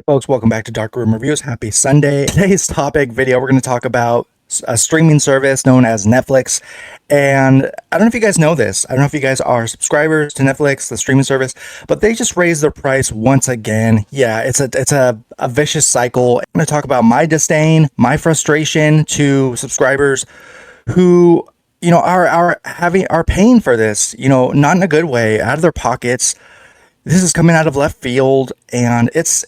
Folks, welcome back to Darkroom Reviews. Happy Sunday. Today's topic video, we're going to talk about a streaming service known as Netflix. And I don't know if you guys know this. I don't know if you guys are subscribers to Netflix, the streaming service, but they just raised their price once again. Yeah, it's a vicious cycle. I'm going to talk about my disdain, my frustration to subscribers who, are paying for this, not in a good way, out of their pockets. This is coming out of left field, and it's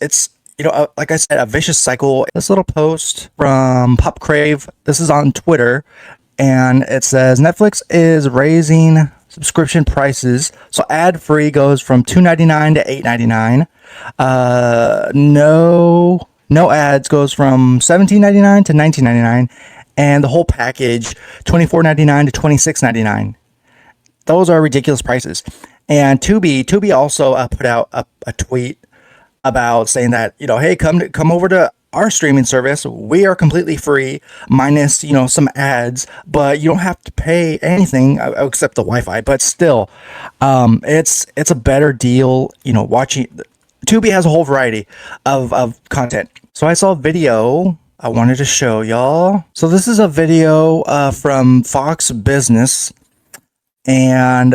like I said, a vicious cycle. This little post from Pop Crave, this is on Twitter, and it says Netflix is raising subscription prices. So ad-free goes from $2.99 to $8.99. No ads goes from $17.99 to $19.99, and the whole package $24.99 to $26.99. Those are ridiculous prices. And Tubi also put out a tweet about saying that, hey, come over to our streaming service. We are completely free, minus, some ads, but you don't have to pay anything except the Wi-Fi. But still, it's a better deal, watching. Tubi has a whole variety of content. So I saw a video I wanted to show y'all. So this is a video from Fox Business, and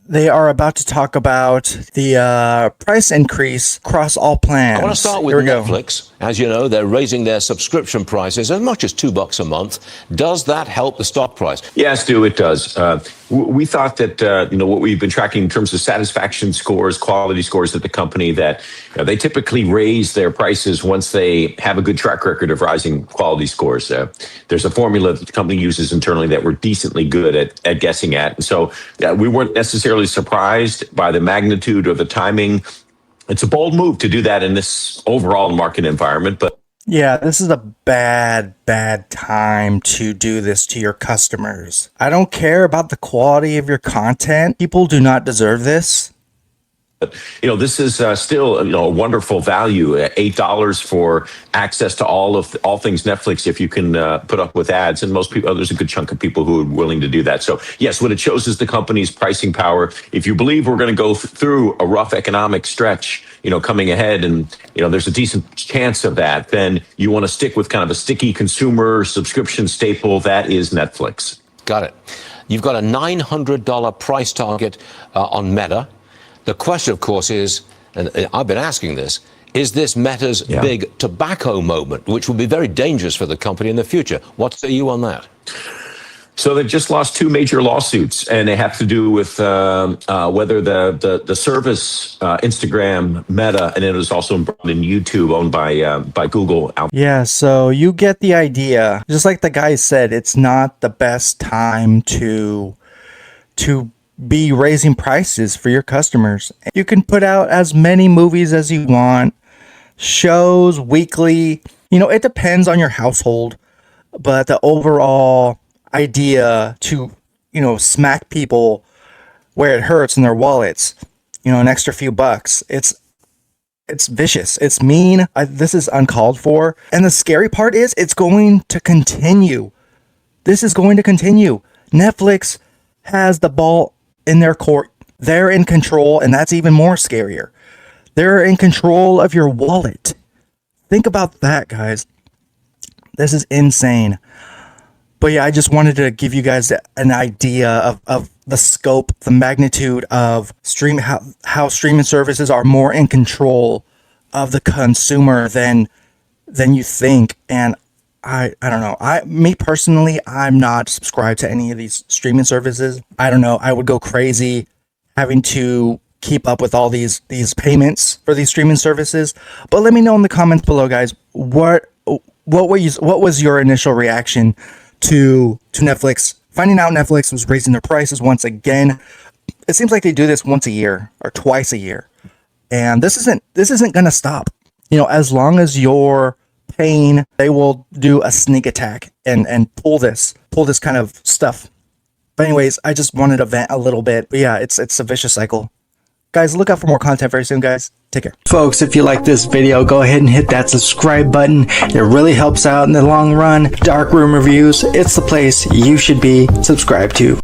they are about to talk about the price increase across all plans. I want to start with Netflix. As you know, they're raising their subscription prices as much as $2 a month. Does that help the stock price? Yes, Stu, it does. We thought that, what we've been tracking in terms of satisfaction scores, quality scores at the company, that they typically raise their prices once they have a good track record of rising quality scores. There's a formula that the company uses internally that we're decently good at guessing at. And so we weren't necessarily surprised by the magnitude of the timing. It's a bold move to do that in this overall market environment, but yeah, this is a bad time to do this to your customers. I don't care about the quality of your content. People do not deserve this. This is still a wonderful value, $8 for access to all things Netflix if you can put up with ads. And most people, there's a good chunk of people who are willing to do that. So yes, what it shows is the company's pricing power. If you believe we're going to go through a rough economic stretch, coming ahead, and there's a decent chance of that, then you want to stick with kind of a sticky consumer subscription staple that is Netflix. Got it. You've got a $900 price target on Meta. The question, of course, is, and I've been asking this, is this Meta's big tobacco moment, which will be very dangerous for the company in the future? What say you on that? So they've just lost two major lawsuits, and they have to do with whether the service, Instagram, Meta, and it was also in YouTube, owned by Google. Yeah, so you get the idea. Just like the guy said, it's not the best time to be raising prices for your customers. You can put out as many movies as you want, shows weekly. It depends on your household, but the overall idea to, smack people where it hurts in their wallets, an extra few bucks, it's vicious. It's mean. This is uncalled for. And the scary part is it's going to continue. This is going to continue. Netflix has the ball in their court. They're in control, and that's even more scarier. They're in control of your wallet. Think about that, guys. This is insane. But yeah, I just wanted to give you guys an idea of the scope, the magnitude of how streaming services are more in control of the consumer than you think. And I don't know. Me personally, I'm not subscribed to any of these streaming services. I don't know. I would go crazy having to keep up with all these payments for these streaming services. But let me know in the comments below, guys. What was your initial reaction to Netflix? Finding out Netflix was raising their prices once again. It seems like they do this once a year or twice a year, and this isn't going to stop. As long as you're paying, they will do a sneak attack and pull this kind of stuff. But anyways, I just wanted to vent a little bit. But yeah, it's a vicious cycle. Guys, look out for more content very soon, guys. Take care. Folks, if you like this video, go ahead and hit that subscribe button. It really helps out in the long run. Darkroom Reviews, it's the place you should be subscribed to.